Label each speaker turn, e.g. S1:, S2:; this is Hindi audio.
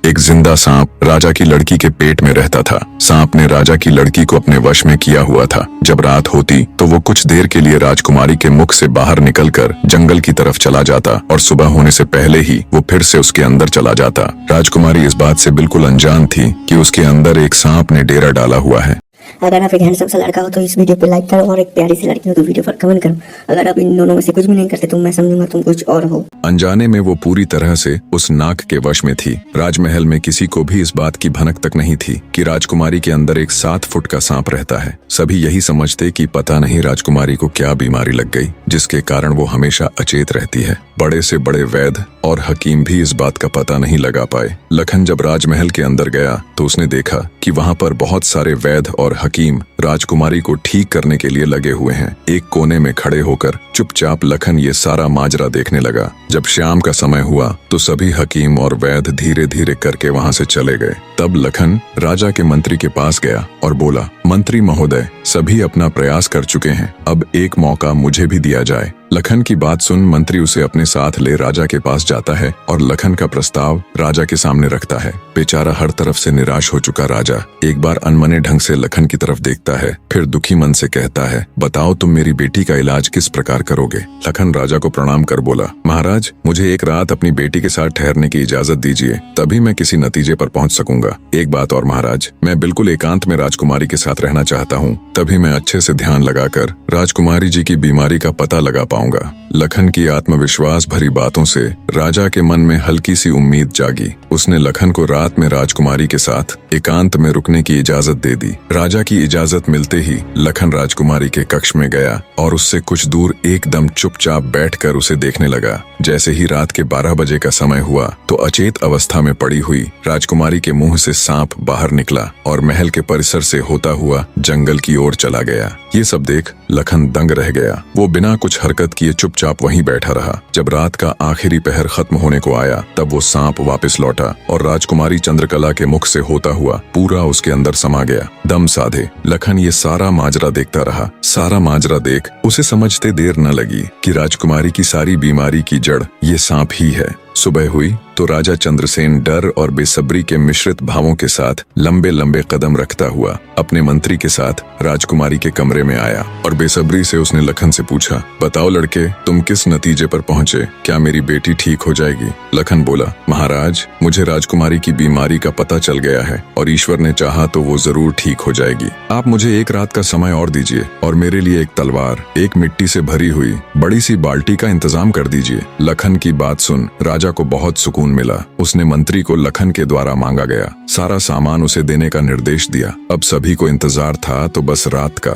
S1: एक जिंदा सांप राजा की लड़की के पेट में रहता था। सांप ने राजा की लड़की को अपने वश में किया हुआ था। जब रात होती तो वो कुछ देर के लिए राजकुमारी के मुख से बाहर निकलकर जंगल की तरफ चला जाता और सुबह होने से पहले ही वो फिर से उसके अंदर चला जाता। राजकुमारी इस बात से बिल्कुल अनजान थी कि उसके अंदर एक सांप ने डेरा डाला हुआ है।
S2: अगर आप एक हैंडसम सा लड़का हो तो इस वीडियो पे लाइक करो, और एक प्यारी सी लड़की हो तो वीडियो पर कमेंट करो। अगर आप इन दोनों में से कुछ भी नहीं करते तो मैं समझूंगा तुम कुछ और हो।
S1: अनजाने में वो पूरी तरह से उस नाग के वश में थी। राजमहल में किसी को भी इस बात की भनक तक नहीं थी कि राजकुमारी के अंदर एक 7 फुट का सांप रहता है। सभी यही समझते कि पता नहीं राजकुमारी को क्या बीमारी लग गई जिसके कारण वो हमेशा अचेत रहती है। बड़े से बड़े वैद्य और हकीम भी इस बात का पता नहीं लगा पाए। लखन जब राजमहल के अंदर गया तो उसने देखा कि वहाँ पर बहुत सारे वैद्य और हकीम राजकुमारी को ठीक करने के लिए लगे हुए हैं। एक कोने में खड़े होकर चुपचाप लखन ये सारा माजरा देखने लगा। जब शाम का समय हुआ तो सभी हकीम और वैद्य धीरे धीरे करके वहाँ से चले गए। तब लखन राजा के मंत्री के पास गया और बोला, मंत्री महोदय, सभी अपना प्रयास कर चुके हैं, अब एक मौका मुझे भी दिया जाए। लखन की बात सुन मंत्री उसे अपने साथ ले राजा के पास जाता है और लखन का प्रस्ताव राजा के सामने रखता है। बेचारा हर तरफ से निराश हो चुका राजा एक बार अनमने ढंग से लखन की तरफ देखता है, फिर दुखी मन से कहता है, बताओ तुम मेरी बेटी का इलाज किस प्रकार करोगे। लखन राजा को प्रणाम कर बोला, महाराज, मुझे एक रात अपनी बेटी के साथ ठहरने की इजाजत दीजिए, तभी मैं किसी नतीजे पर पहुंच सकूंगा। एक बात और महाराज, मैं बिल्कुल एकांत में राजकुमारी के साथ रहना चाहता हूँ, तभी मैं अच्छे से ध्यान लगाकर राजकुमारी जी की बीमारी का पता लगा पाऊंगा। लखन की आत्मविश्वास भरी बातों से राजा के मन में हल्की सी उम्मीद जागी। उसने लखन को रात में राजकुमारी के साथ एकांत में रुकने की इजाजत दे दी। राजा की इजाजत मिलते ही लखन राजकुमारी के कक्ष में गया और उससे कुछ दूर एकदम चुपचाप बैठकर उसे देखने लगा। जैसे ही रात के 12 बजे का समय हुआ तो अचेत अवस्था में पड़ी हुई राजकुमारी के मुंह से सांप बाहर निकला और महल के परिसर से होता हुआ जंगल की ओर चला गया। ये सब देख लखन दंग रह गया। वो बिना कुछ हरकत किए चुपचाप वहीं बैठा रहा। जब रात का आखिरी पहर खत्म होने को आया तब वो सांप वापस लौटा और राजकुमारी चंद्रकला के मुख से होता हुआ पूरा उसके अंदर समा गया। दम साधे लखन ये सारा माजरा देखता रहा। सारा माजरा देख उसे समझते देर न लगी कि राजकुमारी की सारी बीमारी की जड़ ये सांप ही है। सुबह हुई तो राजा चंद्रसेन डर और बेसब्री के मिश्रित भावों के साथ लंबे लंबे कदम रखता हुआ अपने मंत्री के साथ राजकुमारी के कमरे में आया और बेसब्री से उसने लखन से पूछा, बताओ लड़के, तुम किस नतीजे पर पहुंचे? क्या मेरी बेटी ठीक हो जाएगी? लखन बोला, महाराज, मुझे राजकुमारी की बीमारी का पता चल गया है और ईश्वर ने चाहा तो वो जरूर ठीक हो जाएगी। आप मुझे एक रात का समय और दीजिए और मेरे लिए एक तलवार, एक मिट्टी से भरी हुई बड़ी सी बाल्टी का इंतजाम कर दीजिए। लखन की बात सुन राजा को बहुत सुकून मिला। उसने मंत्री को लखन के द्वारा मांगा गया सारा सामान उसे देने का निर्देश दिया। अब सभी को इंतजार था तो बस रात का।